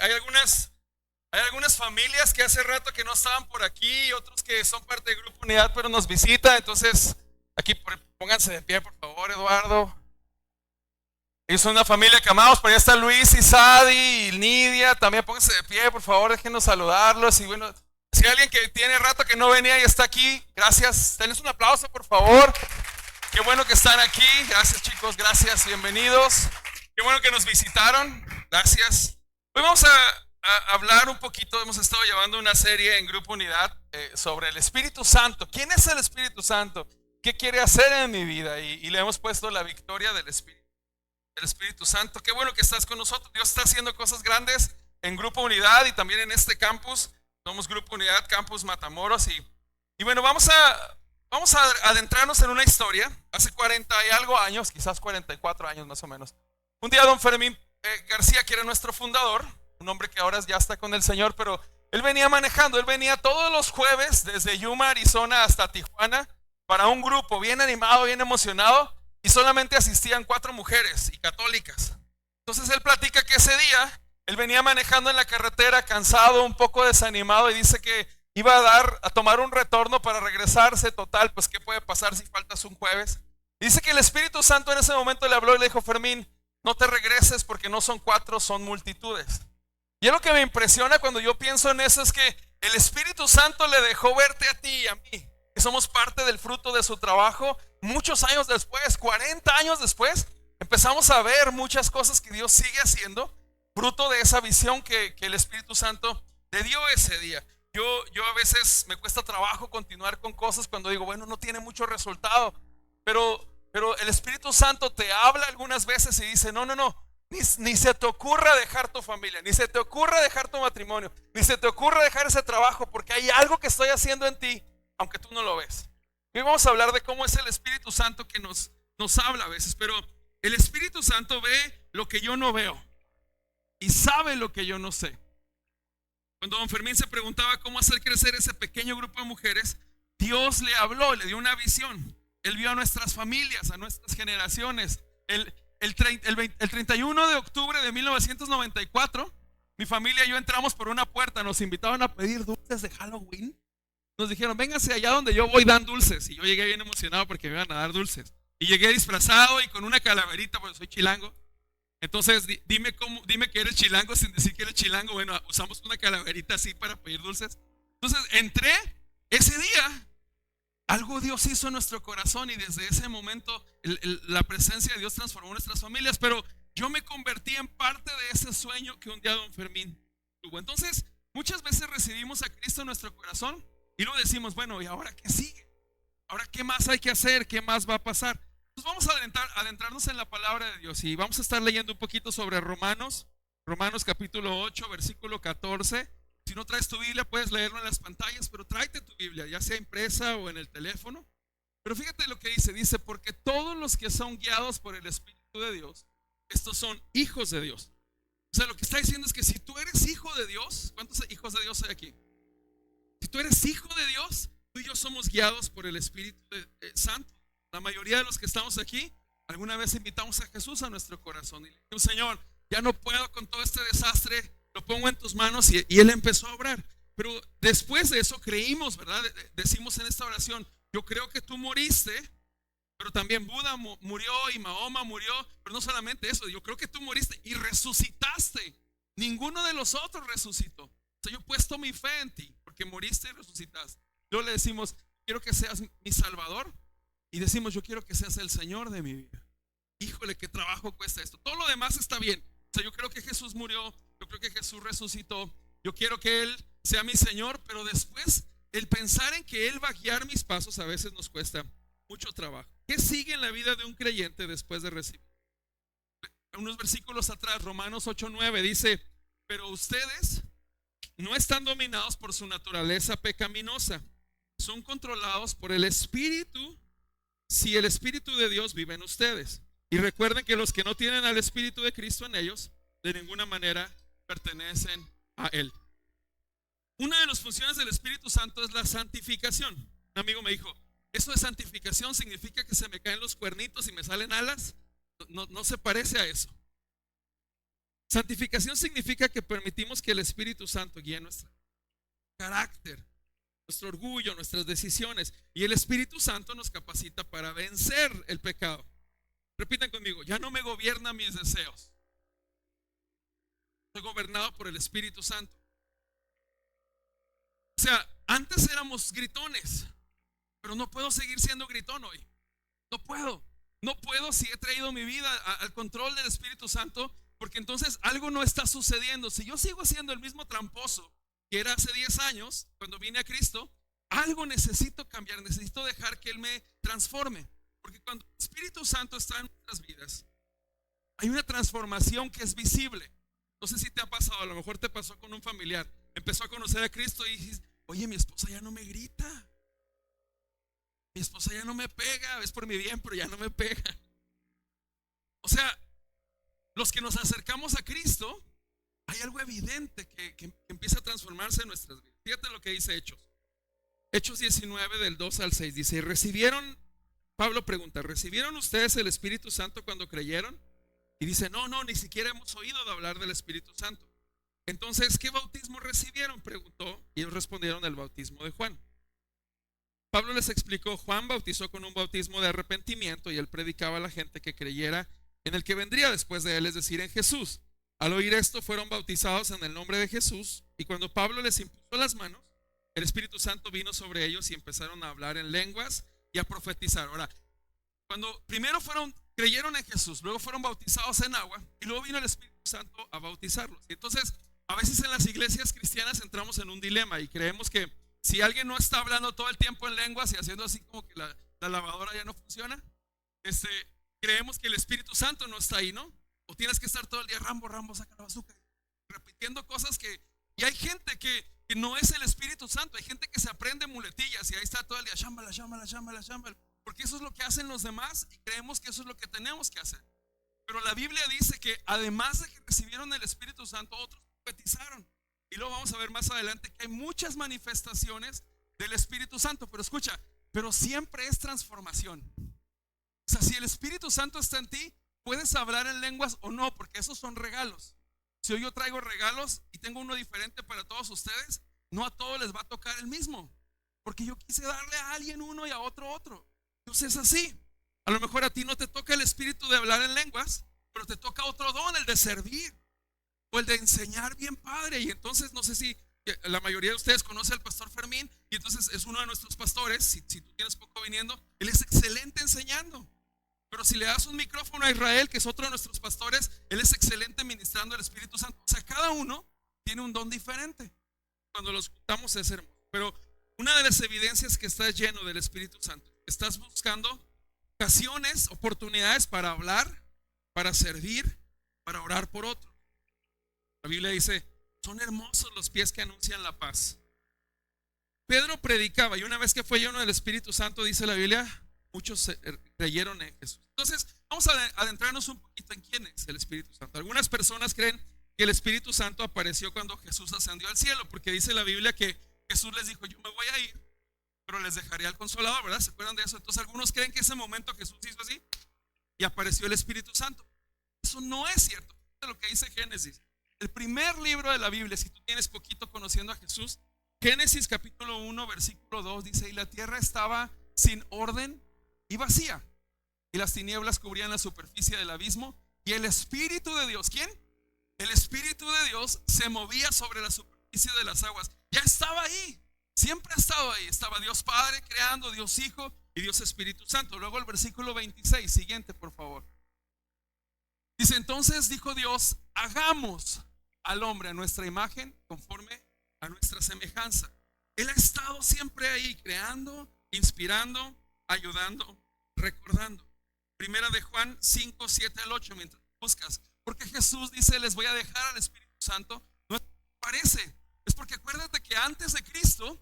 Hay algunas Hay algunas familias que hace rato que no estaban por aquí y otros que son parte del Grupo Unidad pero nos visitan. Entonces, aquí pónganse de pie, por favor, Eduardo. Ellos son una familia que amamos. Por allá está Luis y Sadi y Nidia. También pónganse de pie, por favor, déjenos saludarlos. Y bueno, si hay alguien que tiene rato que no venía y está aquí, gracias. Denles un aplauso, por favor. Qué bueno que están aquí. Gracias, chicos, gracias, bienvenidos. Qué bueno que nos visitaron. Gracias. Hoy vamos a hablar un poquito. Hemos estado llevando una serie en Grupo Unidad sobre el Espíritu Santo. ¿Quién es el Espíritu Santo? ¿Qué quiere hacer en mi vida? Y le hemos puesto la victoria del Espíritu Santo. Qué bueno que estás con nosotros. Dios está haciendo cosas grandes en Grupo Unidad y también en este campus. Somos Grupo Unidad, Campus Matamoros. Y bueno, vamos a adentrarnos en una historia. Hace 40 y algo años, quizás 44 años más o menos. Un día don Fermín García, que era nuestro fundador, un hombre que ahora ya está con el Señor, pero él venía manejando, él venía todos los jueves desde Yuma, Arizona hasta Tijuana para un grupo bien animado, bien emocionado, y solamente asistían 4 mujeres y católicas. Entonces él platica que ese día él venía manejando en la carretera cansado, un poco desanimado, y dice que iba a tomar un retorno para regresarse. Total, pues qué puede pasar si faltas un jueves. Dice que el Espíritu Santo en ese momento le habló y le dijo: Fermín, no te regreses porque no son 4, son multitudes. Y es lo que me impresiona cuando yo pienso en eso, es que el Espíritu Santo le dejó verte a ti y a mí, que somos parte del fruto de su trabajo. Muchos años después, 40 años después, empezamos a ver muchas cosas que Dios sigue haciendo, fruto de esa visión que el Espíritu Santo le dio ese día. Yo a veces me cuesta trabajo continuar con cosas cuando digo, bueno, no tiene mucho resultado, pero el Espíritu Santo te habla algunas veces y dice, no, ni se te ocurra dejar tu familia, ni se te ocurra dejar tu matrimonio, ni se te ocurra dejar ese trabajo, porque hay algo que estoy haciendo en ti, aunque tú no lo ves. Y hoy vamos a hablar de cómo es el Espíritu Santo que nos habla a veces, pero el Espíritu Santo ve lo que yo no veo y sabe lo que yo no sé. Cuando don Fermín se preguntaba cómo hacer crecer ese pequeño grupo de mujeres, Dios le habló, le dio una visión. Él vio a nuestras familias, a nuestras generaciones. El 31 de octubre de 1994, mi familia y yo entramos por una puerta. Nos invitaban a pedir dulces de Halloween. Nos dijeron, vénganse allá donde yo voy, dan dulces. Y yo llegué bien emocionado porque me iban a dar dulces. Y llegué disfrazado y con una calaverita, porque soy chilango. Entonces dime que eres chilango sin decir que eres chilango. Bueno, usamos una calaverita así para pedir dulces. Entonces entré ese día. Algo Dios hizo en nuestro corazón y desde ese momento la presencia de Dios transformó nuestras familias. Pero yo me convertí en parte de ese sueño que un día don Fermín tuvo. Entonces muchas veces recibimos a Cristo en nuestro corazón y luego decimos, bueno, ¿y ahora qué sigue? ¿Ahora qué más hay que hacer? ¿Qué más va a pasar? Entonces vamos a adentrarnos en la palabra de Dios y vamos a estar leyendo un poquito sobre Romanos capítulo 8, versículo 14. Si no traes tu Biblia puedes leerlo en las pantallas, pero tráete tu Biblia, ya sea impresa o en el teléfono. Pero fíjate lo que dice, porque todos los que son guiados por el Espíritu de Dios, estos son hijos de Dios. O sea, lo que está diciendo es que si tú eres hijo de Dios, ¿cuántos hijos de Dios hay aquí? Si tú eres hijo de Dios, tú y yo somos guiados por el Espíritu Santo. La mayoría de los que estamos aquí, alguna vez invitamos a Jesús a nuestro corazón y le dijimos, Señor, ya no puedo con todo este desastre, lo pongo en tus manos, y Él empezó a obrar. Pero después de eso creímos, ¿verdad? Decimos en esta oración, yo creo que tú moriste, pero también Buda murió y Mahoma murió, pero no solamente eso, yo creo que tú moriste y resucitaste. Ninguno de los otros resucitó. O sea, yo he puesto mi fe en ti, porque moriste y resucitaste. Luego le decimos, quiero que seas mi Salvador. Y decimos, yo quiero que seas el Señor de mi vida. Híjole, qué trabajo cuesta esto. Todo lo demás está bien. O sea, yo creo que Jesús murió, yo creo que Jesús resucitó, yo quiero que Él sea mi Señor, pero después el pensar en que Él va a guiar mis pasos a veces nos cuesta mucho trabajo. ¿Qué sigue en la vida de un creyente después de recibir? Unos versículos atrás, Romanos 8:9 dice, pero ustedes no están dominados por su naturaleza pecaminosa, son controlados por el Espíritu, si el Espíritu de Dios vive en ustedes. Y recuerden que los que no tienen al Espíritu de Cristo en ellos, de ninguna manera pertenecen a Él. Una de las funciones del Espíritu Santo es la santificación. Un amigo me dijo, ¿eso de santificación significa que se me caen los cuernitos y me salen alas? No se parece a eso. Santificación significa que permitimos que el Espíritu Santo guíe nuestro carácter, nuestro orgullo, nuestras decisiones. Y el Espíritu Santo nos capacita para vencer el pecado. Repitan conmigo: ya no me gobiernan mis deseos. Soy gobernado por el Espíritu Santo. O sea, antes éramos gritones, pero no puedo seguir siendo gritón hoy. No puedo. No puedo si he traído mi vida al control del Espíritu Santo, porque entonces algo no está sucediendo. Si yo sigo siendo el mismo tramposo que era hace 10 años, cuando vine a Cristo, algo necesito cambiar, necesito dejar que Él me transforme. Porque cuando el Espíritu Santo está en nuestras vidas, hay una transformación que es visible. No sé si te ha pasado, a lo mejor te pasó con un familiar. Empezó a conocer a Cristo y dices: oye, mi esposa ya no me grita, mi esposa ya no me pega, es por mi bien, pero ya no me pega. O sea, los que nos acercamos a Cristo, hay algo evidente que empieza a transformarse en nuestras vidas. Fíjate lo que dice Hechos 19 del 2 al 6. Dice: Pablo pregunta: ¿recibieron ustedes el Espíritu Santo cuando creyeron? Y dice: no, ni siquiera hemos oído de hablar del Espíritu Santo. Entonces, ¿qué bautismo recibieron?, preguntó. Y ellos respondieron: el bautismo de Juan. Pablo les explicó: Juan bautizó con un bautismo de arrepentimiento, y él predicaba a la gente que creyera en el que vendría después de él, es decir, en Jesús. Al oír esto, fueron bautizados en el nombre de Jesús. Y cuando Pablo les impuso las manos, el Espíritu Santo vino sobre ellos y empezaron a hablar en lenguas y a profetizar. Ahora, cuando primero creyeron en Jesús, luego fueron bautizados en agua, y luego vino el Espíritu Santo a bautizarlos. Y entonces, a veces en las iglesias cristianas entramos en un dilema y creemos que si alguien no está hablando todo el tiempo en lenguas y haciendo así como que la lavadora ya no funciona, creemos que el Espíritu Santo no está ahí, ¿no? O tienes que estar todo el día Rambo, saca la bazooka, repitiendo cosas y hay gente que no es el Espíritu Santo. Hay gente que se aprende muletillas y ahí está todo el día shambala, porque eso es lo que hacen los demás y creemos que eso es lo que tenemos que hacer. Pero la Biblia dice que además de que recibieron el Espíritu Santo, otros profetizaron. Y luego vamos a ver más adelante que hay muchas manifestaciones del Espíritu Santo. Pero escucha, pero siempre es transformación. O sea, si el Espíritu Santo está en ti, puedes hablar en lenguas o no, porque esos son regalos. Si hoy yo traigo regalos y tengo uno diferente para todos ustedes, no a todos les va a tocar el mismo, porque yo quise darle a alguien uno y a otro. Entonces es así. A lo mejor a ti no te toca el espíritu de hablar en lenguas, pero te toca otro don, el de servir o el de enseñar bien padre. Y entonces no sé si la mayoría de ustedes conoce al pastor Fermín, y entonces es uno de nuestros pastores. Si tú tienes poco viniendo, él es excelente enseñando. Pero si le das un micrófono a Israel, que es otro de nuestros pastores, él es excelente ministrando el Espíritu Santo. O sea, cada uno tiene un don diferente. Cuando los juntamos es hermoso. Pero una de las evidencias que estás lleno del Espíritu Santo, estás buscando ocasiones, oportunidades para hablar, para servir, para orar por otros. La Biblia dice: son hermosos los pies que anuncian la paz. Pedro predicaba, y una vez que fue lleno del Espíritu Santo, dice la Biblia, muchos creyeron en Jesús. Entonces vamos a adentrarnos un poquito en quién es el Espíritu Santo. Algunas personas creen que el Espíritu Santo apareció cuando Jesús ascendió al cielo, porque dice la Biblia que Jesús les dijo: yo me voy a ir, pero les dejaré al Consolador, ¿verdad? ¿Se acuerdan de eso? Entonces algunos creen que ese momento Jesús hizo así y apareció el Espíritu Santo. Eso no es cierto. Fíjate lo que dice Génesis, el primer libro de la Biblia. Si tú tienes poquito conociendo a Jesús, Génesis capítulo 1 versículo 2 dice: y la tierra estaba sin orden y vacía, y las tinieblas cubrían la superficie del abismo, y el Espíritu de Dios, ¿quién? El Espíritu de Dios se movía sobre la superficie de las aguas. Ya estaba ahí, siempre ha estado ahí. Estaba Dios Padre creando, Dios Hijo y Dios Espíritu Santo. Luego el versículo 26, siguiente por favor. Dice: entonces dijo Dios: hagamos al hombre a nuestra imagen, conforme a nuestra semejanza. Él ha estado siempre ahí, creando, inspirando, ayudando, recordando. Primera de Juan 5, 7 al 8, mientras buscas. Porque Jesús dice: les voy a dejar al Espíritu Santo. No parece, es porque acuérdate que antes de Cristo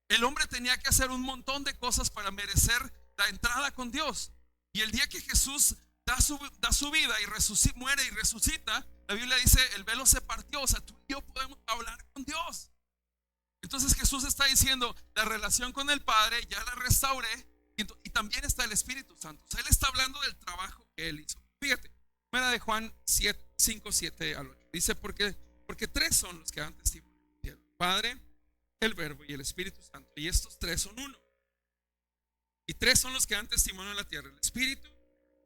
el hombre tenía que hacer un montón de cosas para merecer la entrada con Dios. Y el día que Jesús da su vida y muere y resucita, la Biblia dice: el velo se partió. O sea, tú y yo podemos hablar con Dios. Entonces Jesús está diciendo: la relación con el Padre ya la restauré, y también está el Espíritu Santo. O sea, Él está hablando del trabajo que Él hizo. Fíjate, primera de Juan 5, 7 al 8. Dice porque tres son los que dan testimonio en el cielo: el Padre, el Verbo y el Espíritu Santo. Y estos tres son uno. Y tres son los que dan testimonio en la tierra: el Espíritu,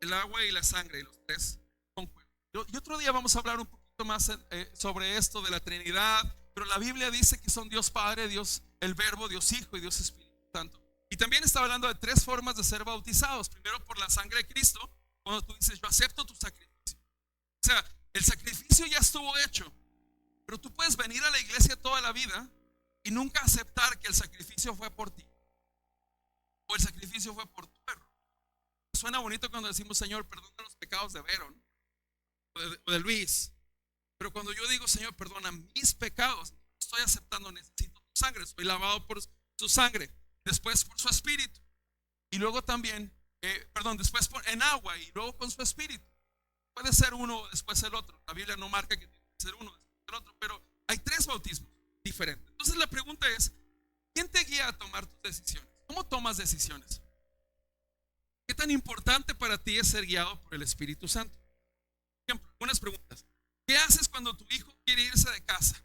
el agua y la sangre. Y los tres concuerdan. Y otro día vamos a hablar un poquito más sobre esto de la Trinidad. Pero la Biblia dice que son Dios Padre, Dios el Verbo, Dios Hijo y Dios Espíritu Santo. Y también está hablando de tres formas de ser bautizados. Primero, por la sangre de Cristo, cuando tú dices: yo acepto tu sacrificio. O sea, el sacrificio ya estuvo hecho. Pero tú puedes venir a la iglesia toda la vida y nunca aceptar que el sacrificio fue por ti, o el sacrificio fue por tu perro. Suena bonito cuando decimos: Señor, perdona los pecados de Vero, ¿no? o de Luis. Pero cuando yo digo: Señor, perdona mis pecados, estoy aceptando, necesito tu sangre, estoy lavado por su sangre, después por su espíritu, y luego también, después en agua y luego con su espíritu. Puede ser uno, después el otro. La Biblia no marca que tiene que ser uno, después el otro, pero hay tres bautismos diferentes. Entonces la pregunta es: ¿quién te guía a tomar tus decisiones? ¿Cómo tomas decisiones? ¿Qué tan importante para ti es ser guiado por el Espíritu Santo? Por ejemplo, algunas preguntas. ¿Qué haces cuando tu hijo quiere irse de casa?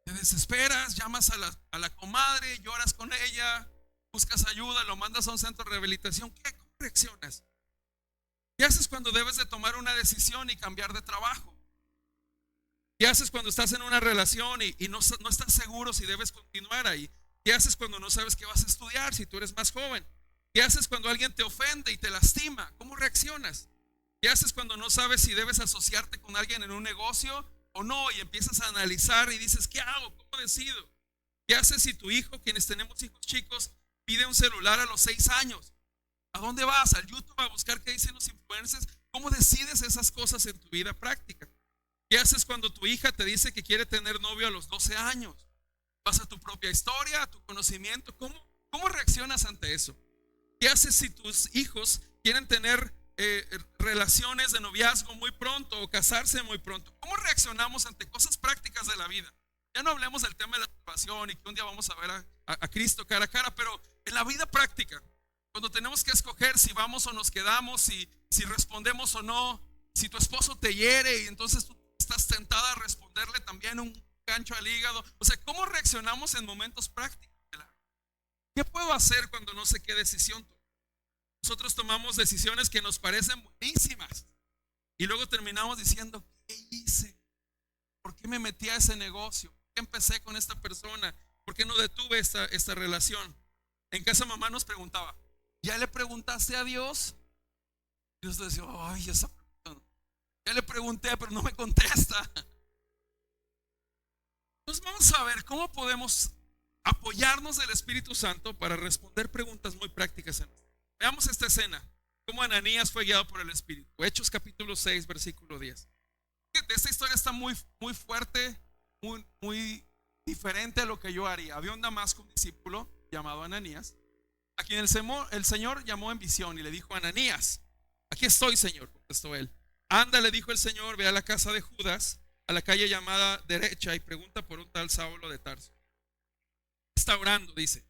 ¿Te desesperas? ¿Llamas a la comadre? ¿Lloras con ella? ¿Buscas ayuda? ¿Lo mandas a un centro de rehabilitación? ¿Cómo reaccionas? ¿Qué haces cuando debes de tomar una decisión y cambiar de trabajo? ¿Qué haces cuando estás en una relación y no estás seguro si debes continuar ahí? ¿Qué haces cuando no sabes qué vas a estudiar si tú eres más joven? ¿Qué haces cuando alguien te ofende y te lastima? ¿Cómo reaccionas? ¿Qué haces cuando no sabes si debes asociarte con alguien en un negocio o no? Y empiezas a analizar y dices: ¿qué hago? ¿Cómo decido? ¿Qué haces si tu hijo, quienes tenemos hijos chicos, pide un celular a los 6 años? ¿A dónde vas? ¿Al YouTube a buscar qué dicen los influencers? ¿Cómo decides esas cosas en tu vida práctica? ¿Qué haces cuando tu hija te dice que quiere tener novio a los 12 años? ¿Vas a tu propia historia, a tu conocimiento? ¿Cómo reaccionas ante eso? ¿Qué haces si tus hijos quieren tener relaciones de noviazgo muy pronto o casarse muy pronto? ¿Cómo reaccionamos ante cosas prácticas de la vida? Ya no hablemos del tema de la salvación y que un día vamos a ver a Cristo cara a cara, pero en la vida práctica, cuando tenemos que escoger si vamos o nos quedamos, si respondemos o no, si tu esposo te hiere y entonces tú estás tentada a responderle también un gancho al hígado. O sea, ¿cómo reaccionamos en momentos prácticos? ¿Qué puedo hacer cuando no sé qué decisión? Nosotros tomamos decisiones que nos parecen buenísimas y luego terminamos diciendo: ¿qué hice? ¿Por qué me metí a ese negocio? ¿Por qué empecé con esta persona? ¿Por qué no detuve esta relación? En casa mamá nos preguntaba: ¿ya le preguntaste a Dios? Y Dios decía: ay, esa pregunta, ya le pregunté pero no me contesta. Entonces vamos a ver cómo podemos apoyarnos del Espíritu Santo para responder preguntas muy prácticas. Veamos esta escena, cómo Ananías fue guiado por el Espíritu. Hechos capítulo 6, versículo 10. Esta historia está muy, muy fuerte, muy diferente a lo que yo haría. Había un Damasco, un discípulo llamado Ananías, a quien el Señor llamó en visión y le dijo: Ananías. Aquí estoy, Señor, contestó él. Anda, le dijo el Señor, ve a la casa de Judas, a la calle llamada derecha, y pregunta por un tal Saulo de Tarso. Está orando, dice,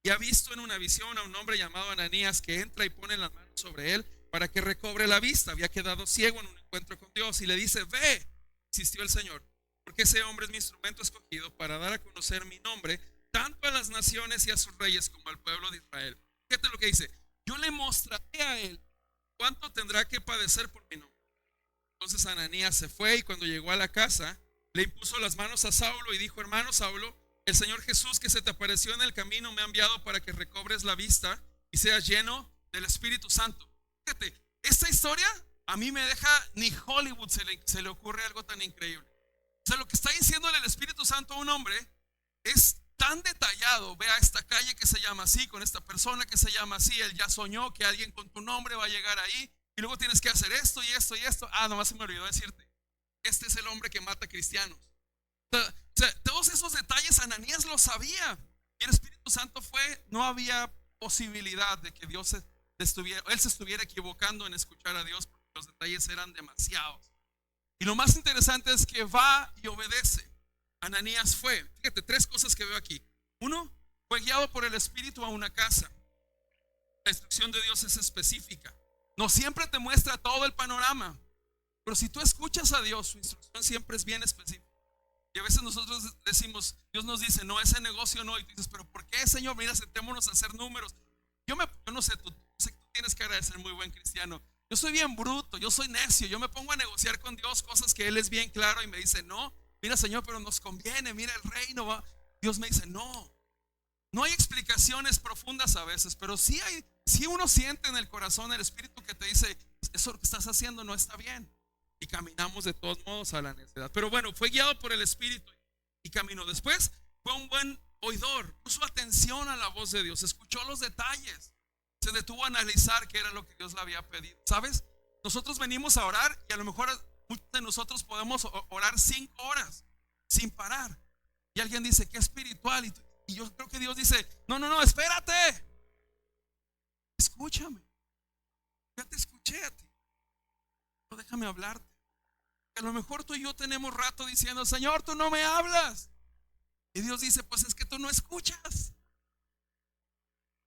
y ha visto en una visión a un hombre llamado Ananías que entra y pone las manos sobre él para que recobre la vista. Había quedado ciego en un encuentro con Dios, y le dice: ve, insistió el Señor, porque ese hombre es mi instrumento escogido para dar a conocer mi nombre tanto a las naciones y a sus reyes como al pueblo de Israel. Fíjate lo que dice: yo le mostraré a él cuánto tendrá que padecer por mi nombre. Entonces Ananías se fue, y cuando llegó a la casa le impuso las manos a Saulo y dijo: hermano Saulo, el Señor Jesús que se te apareció en el camino me ha enviado para que recobres la vista y seas lleno del Espíritu Santo. Fíjate, esta historia a mí me deja, ni Hollywood se le ocurre algo tan increíble. O sea, lo que está diciéndole el Espíritu Santo a un hombre es tan detallado. Vea esta calle que se llama así, con esta persona que se llama así. Él ya soñó que alguien con tu nombre va a llegar ahí, y luego tienes que hacer esto y esto y esto. Nomás se me olvidó decirte: este es el hombre que mata cristianos. O sea, todos esos detalles Ananías lo sabía, y el Espíritu Santo no había posibilidad de que él se estuviera equivocando en escuchar a Dios, porque los detalles eran demasiados. Y lo más interesante es que va y obedece. Ananías fue, fíjate, tres cosas que veo aquí. Uno, fue guiado por el Espíritu a una casa. La instrucción de Dios es específica, no siempre te muestra todo el panorama. Pero si tú escuchas a Dios, su instrucción siempre es bien específica. Y a veces nosotros decimos, Dios nos dice, no, ese negocio no. Y tú dices, pero ¿por qué, Señor? Mira, sentémonos a hacer números. Yo no sé, tú tienes cara de ser muy buen cristiano. Yo soy bien bruto, yo soy necio. Yo me pongo a negociar con Dios cosas que Él es bien claro y me dice, no, mira, Señor, pero nos conviene, mira, el reino va. Dios me dice, no. No hay explicaciones profundas a veces, pero sí uno siente en el corazón el Espíritu que te dice, eso que estás haciendo no está bien. Y caminamos de todos modos a la necedad. Pero bueno, fue guiado por el Espíritu y caminó. Después fue un buen oidor, puso atención a la voz de Dios, escuchó los detalles, se detuvo a analizar qué era lo que Dios le había pedido. ¿Sabes? Nosotros venimos a orar y a lo mejor muchos de nosotros podemos orar 5 horas sin parar. Y alguien dice, qué espiritual. Y yo creo que Dios dice, no, espérate. Escúchame. Ya te escuché a ti. Pero déjame hablarte. A lo mejor tú y yo tenemos rato diciendo, Señor, tú no me hablas. Y Dios dice, pues es que tú no escuchas.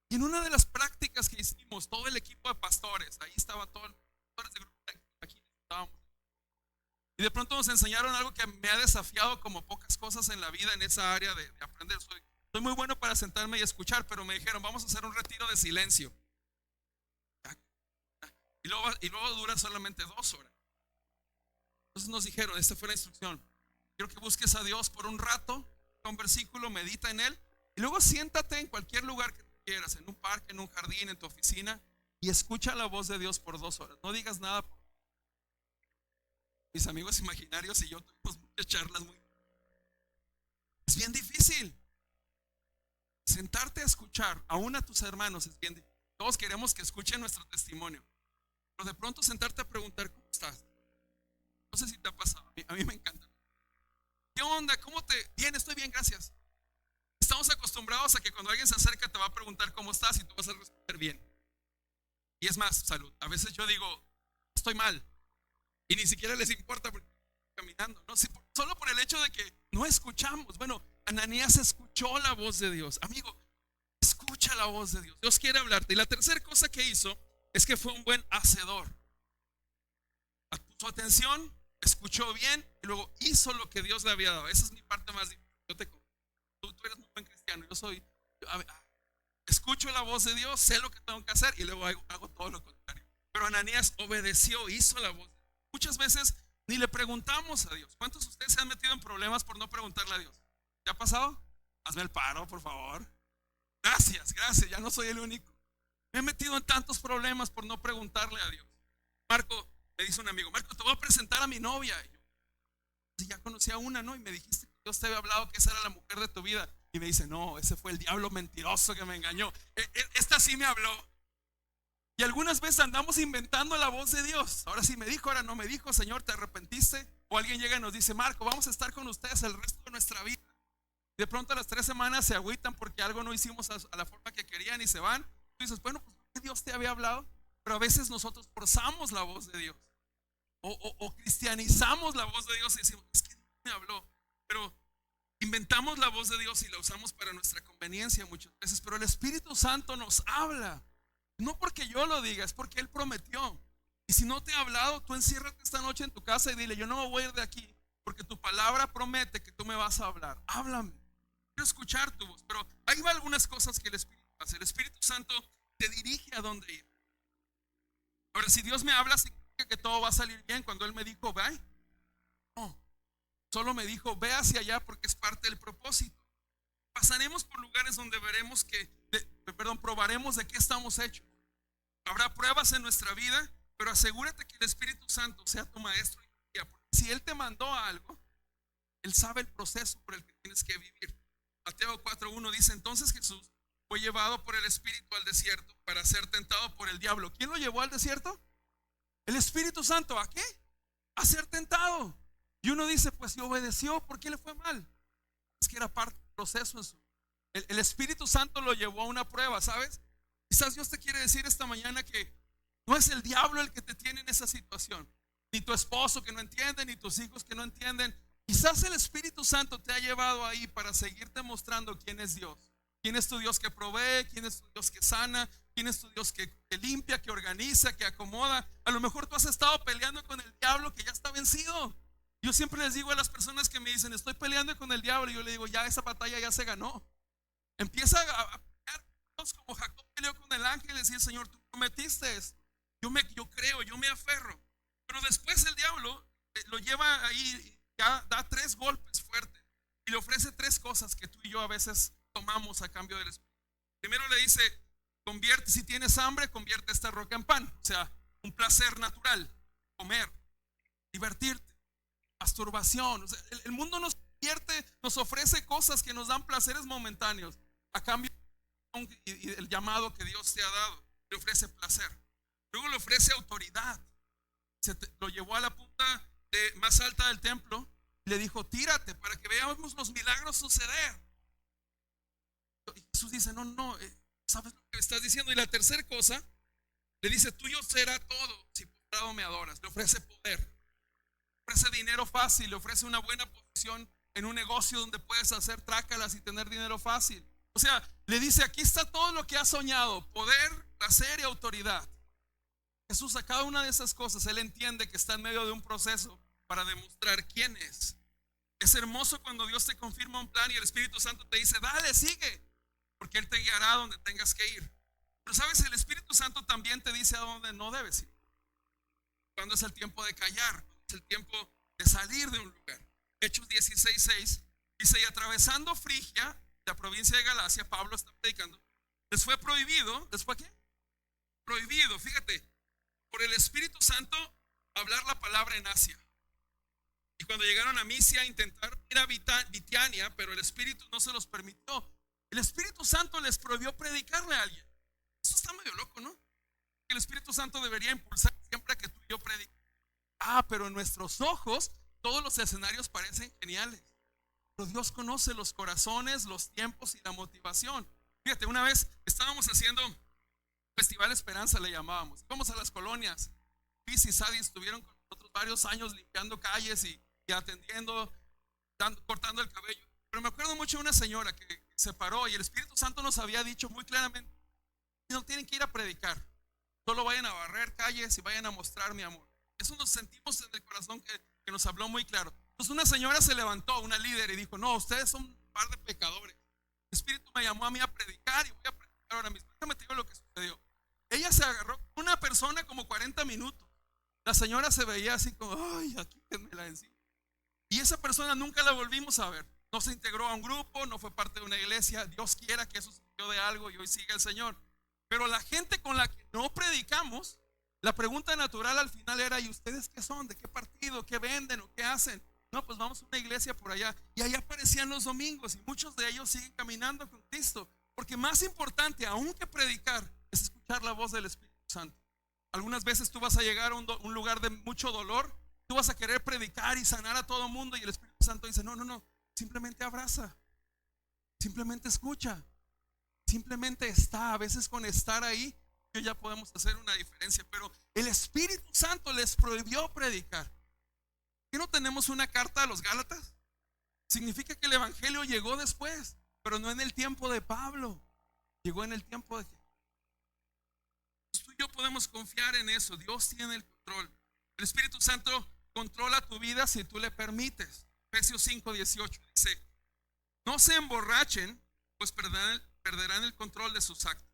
Y en una de las prácticas que hicimos, todo el equipo de pastores, ahí estaba todo el pastores de grupo, aquí estábamos. Y de pronto nos enseñaron algo que me ha desafiado como pocas cosas en la vida en esa área de aprender. Soy muy bueno para sentarme y escuchar, pero me dijeron, vamos a hacer un retiro de silencio. Y luego dura solamente 2 horas. Entonces nos dijeron, esta fue la instrucción. Quiero que busques a Dios por un rato, un versículo, medita en él. Y luego siéntate en cualquier lugar que tú quieras, en un parque, en un jardín, en tu oficina, y escucha la voz de Dios por 2 horas. No digas nada. Mis amigos imaginarios y yo tuvimos muchas charlas es bien difícil. Sentarte a escuchar aún a tus hermanos es bien difícil. Todos queremos que escuchen nuestro testimonio, pero de pronto sentarte a preguntar, ¿cómo estás? No sé si te ha pasado, a mí me encanta. ¿Qué onda? ¿Cómo te? Bien, estoy bien, gracias. Estamos acostumbrados a que cuando alguien se acerca te va a preguntar cómo estás y tú vas a responder bien. Y es más, salud. A veces yo digo, estoy mal. Y ni siquiera les importa porque estoy caminando, ¿no? Solo por el hecho de que no escuchamos. Bueno, Ananías escuchó la voz de Dios. Amigo, escucha la voz de Dios. Dios quiere hablarte. Y la tercera cosa que hizo es que fue un buen hacedor. Puso atención, escuchó bien y luego hizo lo que Dios le había dado. Esa es mi parte más difícil. Tú eres muy buen cristiano. Escucho la voz de Dios, sé lo que tengo que hacer y luego hago todo lo contrario. Pero Ananías obedeció, hizo la voz. Muchas veces ni le preguntamos a Dios. ¿Cuántos de ustedes se han metido en problemas por no preguntarle a Dios? ¿Te ha pasado? Hazme el paro, por favor. Gracias, ya no soy el único. Me he metido en tantos problemas por no preguntarle a Dios. Marco, me dice un amigo, Marco, te voy a presentar a mi novia. Y yo, si ya conocí a una, ¿no? Y me dijiste que Dios te había hablado que esa era la mujer de tu vida. Y me dice, no, ese fue el diablo mentiroso que me engañó. Esta sí me habló. Y algunas veces andamos inventando la voz de Dios. Ahora sí me dijo, ahora no me dijo. Señor, ¿te arrepentiste? O alguien llega y nos dice, Marco, vamos a estar con ustedes el resto de nuestra vida. De pronto a las 3 semanas se agüitan porque algo no hicimos a la forma que querían y se van. Tú dices, bueno, pues ¿por qué Dios te había hablado? Pero a veces nosotros forzamos la voz de Dios. O cristianizamos la voz de Dios y decimos, es que Dios me habló. Pero inventamos la voz de Dios y la usamos para nuestra conveniencia muchas veces. Pero el Espíritu Santo nos habla. No porque yo lo diga, es porque Él prometió. Y si no te ha hablado, tú enciérrate esta noche en tu casa y dile, yo no me voy a ir de aquí porque tu palabra promete que tú me vas a hablar. Háblame, quiero escuchar tu voz. Pero hay algunas cosas que el Espíritu hace. El Espíritu Santo te dirige a dónde ir. Ahora, si Dios me habla, significa que todo va a salir bien. Cuando Él me dijo, ve, no, solo me dijo, ve hacia allá porque es parte del propósito. Pasaremos por lugares donde veremos probaremos de qué estamos hechos. Habrá pruebas en nuestra vida, pero asegúrate que el Espíritu Santo sea tu maestro y guía, porque si Él te mandó a algo, Él sabe el proceso por el que tienes que vivir. Mateo 4:1 dice, entonces Jesús fue llevado por el Espíritu al desierto para ser tentado por el diablo. ¿Quién lo llevó al desierto? El Espíritu Santo. ¿A qué? A ser tentado. Y uno dice, pues si obedeció, ¿por qué le fue mal? Es que era parte del proceso en su vida. El Espíritu Santo lo llevó a una prueba, ¿sabes? Quizás Dios te quiere decir esta mañana que no es el diablo el que te tiene en esa situación, ni tu esposo que no entiende, ni tus hijos que no entienden. Quizás el Espíritu Santo te ha llevado ahí para seguirte mostrando quién es Dios. ¿Quién es tu Dios que provee? ¿Quién es tu Dios que sana? ¿Quién es tu Dios que limpia, que organiza, que acomoda? A lo mejor tú has estado peleando con el diablo que ya está vencido. Yo siempre les digo a las personas que me dicen, estoy peleando con el diablo, y yo le digo, ya esa batalla ya se ganó. Empieza a pelear como Jacob peleó con el ángel y decir, Señor, tú prometiste esto. Yo creo, yo me aferro. Pero después el diablo lo lleva ahí, ya da 3 golpes fuertes y le ofrece 3 cosas que tú y yo a veces tomamos a cambio del Espíritu. Primero le dice, convierte, si tienes hambre, convierte esta roca en pan. O sea, un placer natural, comer, divertirte, masturbación. O sea, el mundo nos convierte, nos ofrece cosas que nos dan placeres momentáneos a cambio y el llamado que Dios te ha dado. Le ofrece placer. Luego le ofrece autoridad. Lo llevó a la punta más alta del templo y le dijo, tírate para que veamos los milagros suceder. Y Jesús dice, no, ¿sabes lo que estás diciendo? Y la tercera cosa, le dice, tuyo será todo si postrado me adoras. Le ofrece poder, le ofrece dinero fácil, le ofrece una buena posición en un negocio donde puedes hacer trácalas y tener dinero fácil. O sea, le dice, aquí está todo lo que has soñado, poder, placer y autoridad. Jesús, a cada una de esas cosas, Él entiende que está en medio de un proceso para demostrar quién es. Es hermoso cuando Dios te confirma un plan y el Espíritu Santo te dice, dale, sigue, porque Él te guiará a donde tengas que ir. Pero sabes, el Espíritu Santo también te dice a dónde no debes ir. Cuando es el tiempo de callar, cuando es el tiempo de salir de un lugar. Hechos 16:6 dice, y atravesando Frigia, la provincia de Galacia, Pablo está predicando, les fue prohibido, ¿después qué? Prohibido, fíjate, por el Espíritu Santo hablar la palabra en Asia. Y cuando llegaron a Misia intentaron ir a Bitiania, pero el Espíritu no se los permitió. El Espíritu Santo les prohibió predicarle a alguien. Eso está medio loco, ¿no? El Espíritu Santo debería impulsar siempre a que tú y yo prediquemos. Pero en nuestros ojos todos los escenarios parecen geniales. Pero Dios conoce los corazones, los tiempos y la motivación. Fíjate, una vez estábamos haciendo Festival Esperanza, le llamábamos. Vamos a las colonias. Luis y Sadie estuvieron con nosotros varios años limpiando calles y atendiendo, cortando el cabello. Pero me acuerdo mucho de una señora que se paró y el Espíritu Santo nos había dicho muy claramente, no tienen que ir a predicar, solo vayan a barrer calles y vayan a mostrar mi amor. Eso nos sentimos en el corazón que nos habló muy claro. Entonces una señora se levantó, una líder, y dijo, no, ustedes son un par de pecadores. El Espíritu me llamó a mí a predicar y voy a predicar ahora mismo. Déjame te digo lo que sucedió. Ella se agarró con una persona como 40 minutos. La señora se veía así como, ay, aquí me la encima. Y esa persona nunca la volvimos a ver. No se integró a un grupo, no fue parte de una iglesia. Dios quiera que eso sirvió de algo y hoy sigue el Señor. Pero la gente con la que no predicamos, la pregunta natural al final era, ¿y ustedes qué son? ¿De qué partido? ¿Qué venden o qué hacen? No, pues vamos a una iglesia por allá. Y allá aparecían los domingos y muchos de ellos siguen caminando con Cristo. Porque más importante aún que predicar es escuchar la voz del Espíritu Santo. Algunas veces tú vas a llegar a un lugar de mucho dolor, tú vas a querer predicar y sanar a todo el mundo y el Espíritu Santo dice, no, simplemente abraza, simplemente escucha, simplemente está. A veces con estar ahí ya podemos hacer una diferencia, pero el Espíritu Santo les prohibió predicar. ¿Qué no tenemos una carta a los Gálatas? Significa que el Evangelio llegó después, pero no en el tiempo de Pablo, llegó en el tiempo de Jesús. Tú y yo podemos confiar en eso. Dios tiene el control. El Espíritu Santo controla tu vida si tú le permites. Efesios 5:18 dice, no se emborrachen, pues perderán el control de sus actos.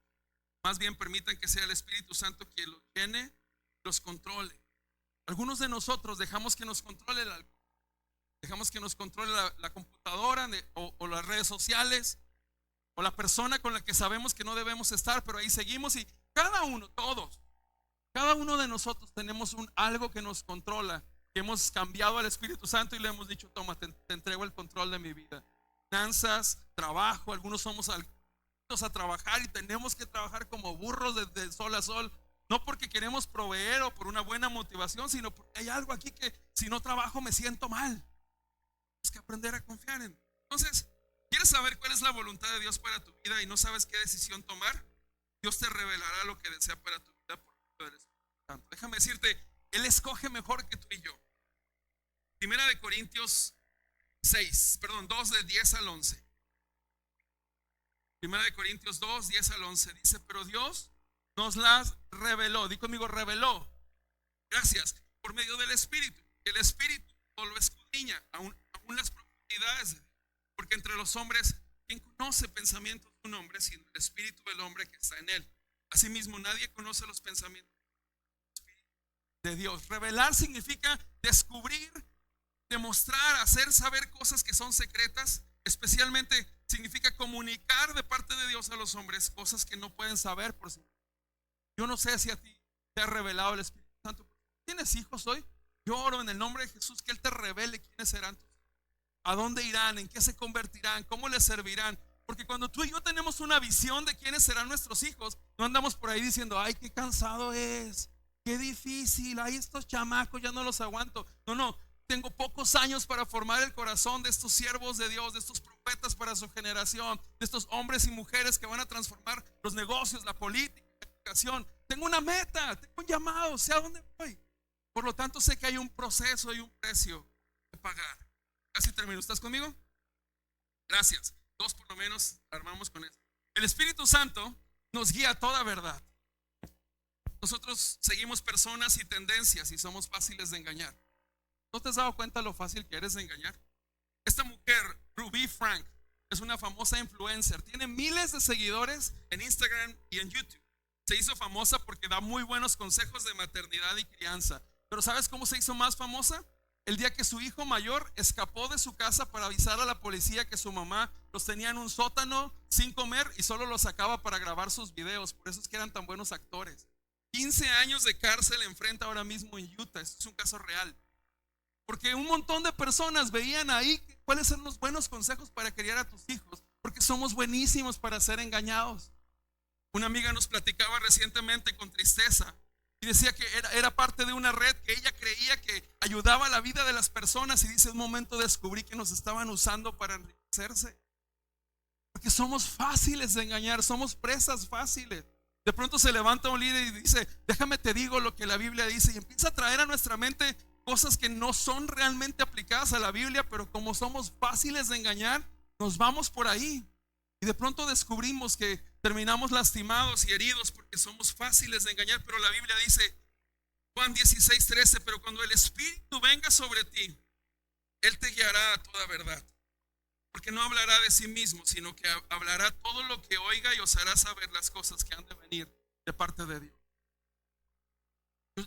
Más bien permitan que sea el Espíritu Santo quien los llene, los controle. Algunos de nosotros dejamos que nos controle el alcohol, dejamos que nos controle la computadora o las redes sociales o la persona con la que sabemos que no debemos estar, pero ahí seguimos. Y cada uno de nosotros tenemos algo que nos controla, que hemos cambiado al Espíritu Santo y le hemos dicho, toma, te entrego el control de mi vida. Finanzas, trabajo, algunos somos a trabajar y tenemos que trabajar como burros de sol a sol, no porque queremos proveer o por una buena motivación, sino porque hay algo aquí que si no trabajo me siento mal. Tenemos que aprender a confiar en. Entonces, ¿quieres saber cuál es la voluntad de Dios para tu vida y no sabes qué decisión tomar? Dios te revelará lo que desea para tu vida por medio del Espíritu Santo. Déjame decirte, Él escoge mejor que tú y yo. Primera de Corintios 2 de 10 al 11. Primera de Corintios 2, 10 al 11 dice, pero Dios nos las reveló. Di conmigo, reveló. Gracias. Por medio del Espíritu. El Espíritu todo lo escudriña, aún las profundidades de Dios. Porque entre los hombres, ¿quién conoce pensamientos de un hombre sino el Espíritu del hombre que está en él? Asimismo, nadie conoce los pensamientos de Dios. Revelar significa descubrir, demostrar, hacer saber cosas que son secretas. Especialmente significa comunicar de parte de Dios a los hombres cosas que no pueden saber por sí mismos. Yo no sé si a ti te ha revelado el Espíritu Santo. ¿Tienes hijos hoy? Yo oro en el nombre de Jesús que Él te revele quiénes serán tus hijos, a dónde irán, en qué se convertirán, cómo les servirán. Porque cuando tú y yo tenemos una visión de quiénes serán nuestros hijos, no andamos por ahí diciendo, ay, qué cansado es, qué difícil, ay, estos chamacos ya no los aguanto. No, tengo pocos años para formar el corazón de estos siervos de Dios, de estos profetas para su generación, de estos hombres y mujeres que van a transformar los negocios, la política, la educación. Tengo una meta, tengo un llamado, sé a dónde voy. Por lo tanto, sé que hay un proceso y un precio que pagar. Casi termino. ¿Estás conmigo? Gracias. Dos por lo menos armamos con eso. El Espíritu Santo nos guía a toda verdad. Nosotros seguimos personas y tendencias y somos fáciles de engañar. ¿No te has dado cuenta lo fácil que eres de engañar? Esta mujer, Ruby Frank, es una famosa influencer. Tiene miles de seguidores en Instagram y en YouTube. Se hizo famosa porque da muy buenos consejos de maternidad y crianza. Pero ¿sabes cómo se hizo más famosa? El día que su hijo mayor escapó de su casa para avisar a la policía que su mamá los tenía en un sótano sin comer y solo los sacaba para grabar sus videos. Por eso es que eran tan buenos actores. 15 años de cárcel enfrenta ahora mismo en Utah. Esto es un caso real. Porque un montón de personas veían ahí cuáles son los buenos consejos para criar a tus hijos. Porque somos buenísimos para ser engañados. Una amiga nos platicaba recientemente con tristeza y decía que era parte de una red que ella creía que ayudaba a la vida de las personas, y dice, un momento descubrí que nos estaban usando para enriquecerse. Porque somos fáciles de engañar, somos presas fáciles. De pronto se levanta un líder y dice, déjame te digo lo que la Biblia dice, y empieza a traer a nuestra mente cosas que no son realmente aplicadas a la Biblia, pero como somos fáciles de engañar, nos vamos por ahí. Y de pronto descubrimos que terminamos lastimados y heridos porque somos fáciles de engañar. Pero la Biblia dice, Juan 16:13, pero cuando el Espíritu venga sobre ti, Él te guiará a toda verdad. Porque no hablará de sí mismo, sino que hablará todo lo que oiga y os hará saber las cosas que han de venir de parte de Dios.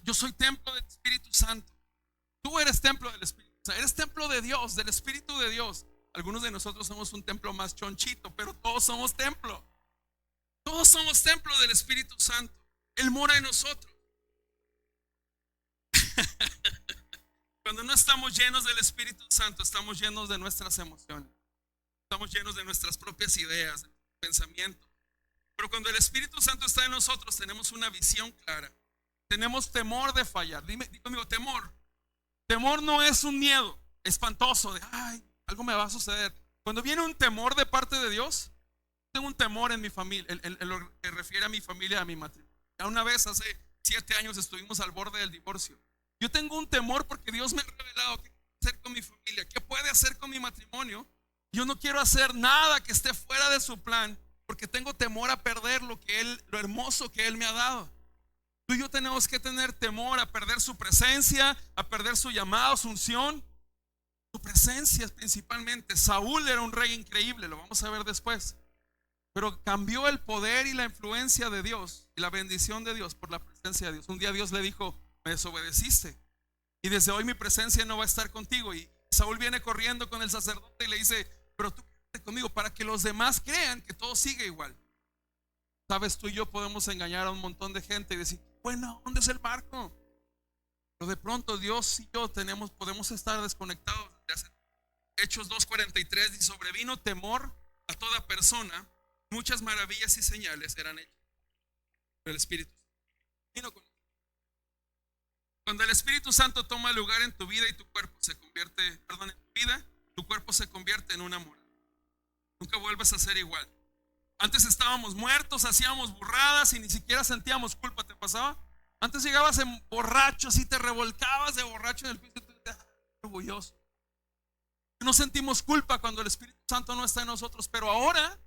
Yo soy templo del Espíritu Santo. Tú eres templo del Espíritu Santo. Eres templo de Dios, del Espíritu de Dios. Algunos de nosotros somos un templo más chonchito, pero todos somos templo. Todos somos templo del Espíritu Santo. Él mora en nosotros. Cuando no estamos llenos del Espíritu Santo, estamos llenos de nuestras emociones. Estamos llenos de nuestras propias ideas, de pensamientos. Pero cuando el Espíritu Santo está en nosotros, tenemos una visión clara. Tenemos temor de fallar. Dime conmigo, temor. Temor no es un miedo espantoso de, ay, algo me va a suceder. Cuando viene un temor de parte de Dios, tengo un temor en mi familia, en lo que refiere a mi familia, a mi matrimonio. Ya una vez hace 7 años estuvimos al borde del divorcio. Yo tengo un temor porque Dios me ha revelado qué puede hacer con mi familia, qué puede hacer con mi matrimonio. Yo no quiero hacer nada que esté fuera de su plan, porque tengo temor a perder lo hermoso que Él me ha dado. Tú y yo tenemos que tener temor a perder su presencia, a perder su llamado, su unción. Su presencia principalmente. Saúl era un rey increíble, lo vamos a ver después, pero cambió el poder y la influencia de Dios y la bendición de Dios por la presencia de Dios. Un día Dios le dijo, me desobedeciste y desde hoy mi presencia no va a estar contigo. Y Saúl viene corriendo con el sacerdote y le dice, pero tú quédate conmigo para que los demás crean que todo sigue igual. Sabes, tú y yo podemos engañar a un montón de gente y decir, bueno, ¿dónde es el barco? Pero de pronto Dios y yo podemos estar desconectados. Hechos 2:43 dice, sobrevino temor a toda persona, muchas maravillas y señales eran hechas por el Espíritu Santo. Cuando el Espíritu Santo toma lugar en tu vida y tu cuerpo se convierte, en tu vida, tu cuerpo se convierte en una morada. Nunca vuelves a ser igual. Antes estábamos muertos, hacíamos burradas y ni siquiera sentíamos culpa. ¿Te pasaba? Antes llegabas en borracho, así te revolcabas de borracho en el piso y te orgulloso. No sentimos culpa cuando el Espíritu Santo no está en nosotros, pero ahora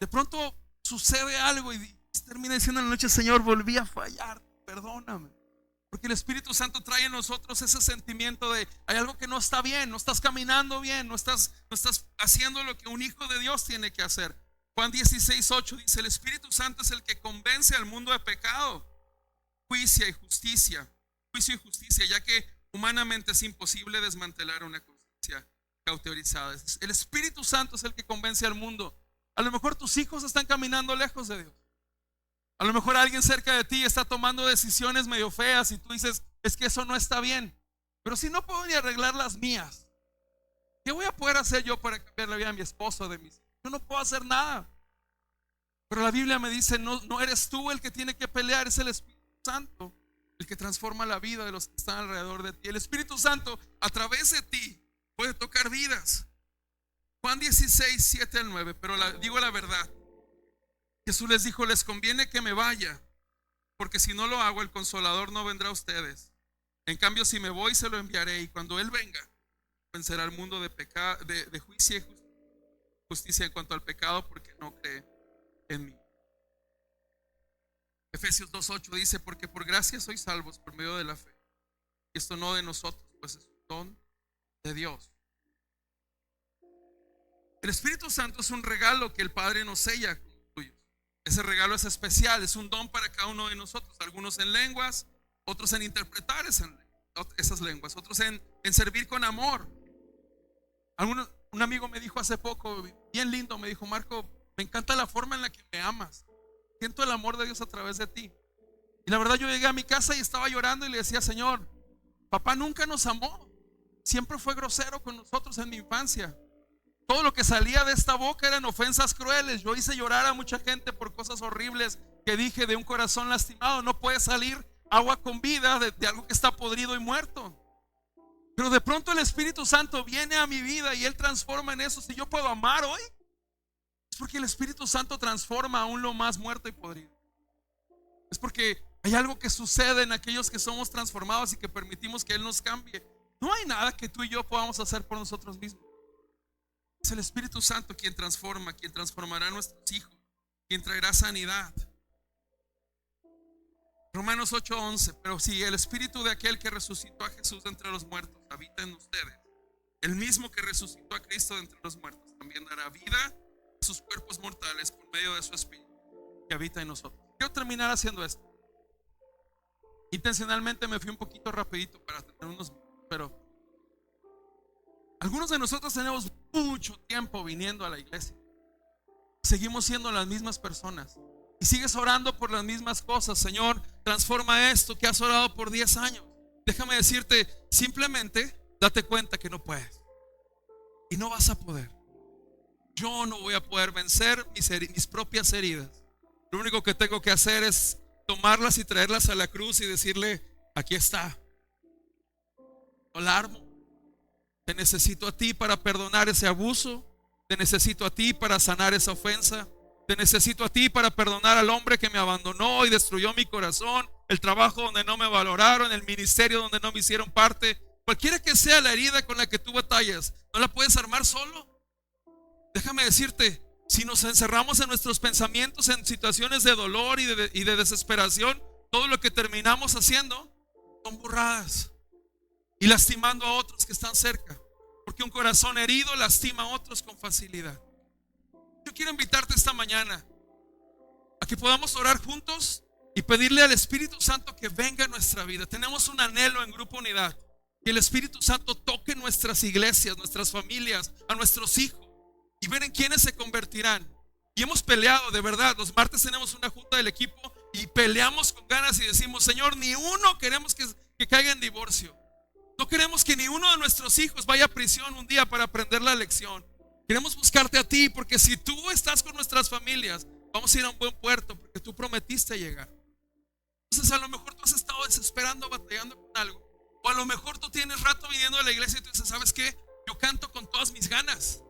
De pronto sucede algo y termina diciendo en la noche: Señor, volví a fallar, perdóname. Porque el Espíritu Santo trae en nosotros ese sentimiento de hay algo que no está bien, no estás caminando bien, no estás haciendo lo que un hijo de Dios tiene que hacer. Juan 16:8 dice: el Espíritu Santo es el que convence al mundo de pecado, juicio y justicia, ya que humanamente es imposible desmantelar una conciencia cauterizada. El Espíritu Santo es el que convence al mundo. A lo mejor tus hijos están caminando lejos de Dios. A lo mejor alguien cerca de ti está tomando decisiones medio feas y tú dices: es que eso no está bien. Pero si no puedo ni arreglar las mías, ¿qué voy a poder hacer yo para cambiar la vida de mi esposo, de mis hijos? Yo no puedo hacer nada. Pero la Biblia me dice: no eres tú el que tiene que pelear, es el Espíritu Santo el que transforma la vida de los que están alrededor de ti. El Espíritu Santo a través de ti puede tocar vidas. Juan 16:7-9. Pero digo la verdad. Jesús les dijo: les conviene que me vaya, porque si no lo hago, el Consolador no vendrá a ustedes. En cambio, si me voy, se lo enviaré. Y cuando Él venga, vencerá al mundo de pecado, de juicio y justicia en cuanto al pecado, porque no cree en mí. Efesios 2:8 dice: porque por gracia sois salvos por medio de la fe. Y esto no de nosotros, pues es un don de Dios. El Espíritu Santo es un regalo que el Padre nos sella como suyos. Ese regalo es especial, es un don para cada uno de nosotros. Algunos en lenguas, otros en interpretar esas lenguas, otros en servir con amor. Un amigo me dijo hace poco, bien lindo, me dijo: Marco, me encanta la forma en la que me amas. Siento el amor de Dios a través de ti. Y la verdad, yo llegué a mi casa y estaba llorando y le decía: Señor, papá nunca nos amó, siempre fue grosero con nosotros en mi infancia. Todo lo que salía de esta boca eran ofensas crueles. Yo hice llorar a mucha gente por cosas horribles que dije de un corazón lastimado. No puede salir agua con vida de algo que está podrido y muerto. Pero de pronto el Espíritu Santo viene a mi vida y Él transforma en eso. Si yo puedo amar hoy, es porque el Espíritu Santo transforma aún lo más muerto y podrido. Es porque hay algo que sucede en aquellos que somos transformados y que permitimos que Él nos cambie. No hay nada que tú y yo podamos hacer por nosotros mismos. Es el Espíritu Santo quien transforma, quien transformará a nuestros hijos, quien traerá sanidad. Romanos 8:11. Pero si el Espíritu de aquel que resucitó a Jesús de entre los muertos habita en ustedes, el mismo que resucitó a Cristo de entre los muertos también dará vida a sus cuerpos mortales por medio de su Espíritu que habita en nosotros. Quiero terminar haciendo esto. Intencionalmente me fui un poquito rapidito para tener unos minutos, pero algunos de nosotros tenemos mucho tiempo viniendo a la iglesia. Seguimos siendo las mismas personas y sigues orando por las mismas cosas. Señor, transforma esto que has orado por 10 años. Déjame decirte, simplemente date cuenta que no puedes y no vas a poder. Yo no voy a poder vencer mis propias heridas. Lo único que tengo que hacer es tomarlas y traerlas a la cruz y decirle: aquí está, no la armo. Te necesito a ti para perdonar ese abuso. Te necesito a ti para sanar esa ofensa. Te necesito a ti para perdonar al hombre que me abandonó y destruyó mi corazón. El trabajo donde no me valoraron, el ministerio donde no me hicieron parte. Cualquiera que sea la herida con la que tú batallas, ¿no la puedes armar solo? Déjame decirte, si nos encerramos en nuestros pensamientos en situaciones de dolor y de desesperación, todo lo que terminamos haciendo son burradas y lastimando a otros que están cerca, porque un corazón herido lastima a otros con facilidad. Yo quiero invitarte esta mañana a que podamos orar juntos y pedirle al Espíritu Santo que venga a nuestra vida. Tenemos un anhelo en Grupo Unidad, que el Espíritu Santo toque nuestras iglesias, nuestras familias, a nuestros hijos, y ver en quiénes se convertirán. Y hemos peleado, de verdad. Los martes tenemos una junta del equipo y peleamos con ganas y decimos: Señor, ni uno queremos que caiga en divorcio. No queremos que ni uno de nuestros hijos vaya a prisión un día para aprender la lección. Queremos buscarte a ti, porque si tú estás con nuestras familias, vamos a ir a un buen puerto, porque tú prometiste llegar. Entonces a lo mejor tú has estado desesperando, batallando con algo. O a lo mejor tú tienes rato viniendo a la iglesia y tú dices: ¿sabes qué? Yo canto con todas mis ganas,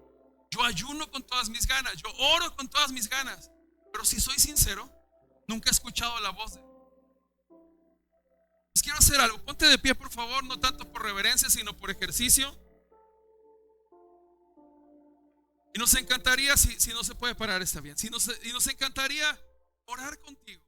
yo ayuno con todas mis ganas, yo oro con todas mis ganas, pero si soy sincero, nunca he escuchado la voz de Dios. Pues quiero hacer algo. Ponte de pie, por favor, no tanto por reverencia, sino por ejercicio. Y nos encantaría, si no se puede parar, está bien. Y nos encantaría orar contigo.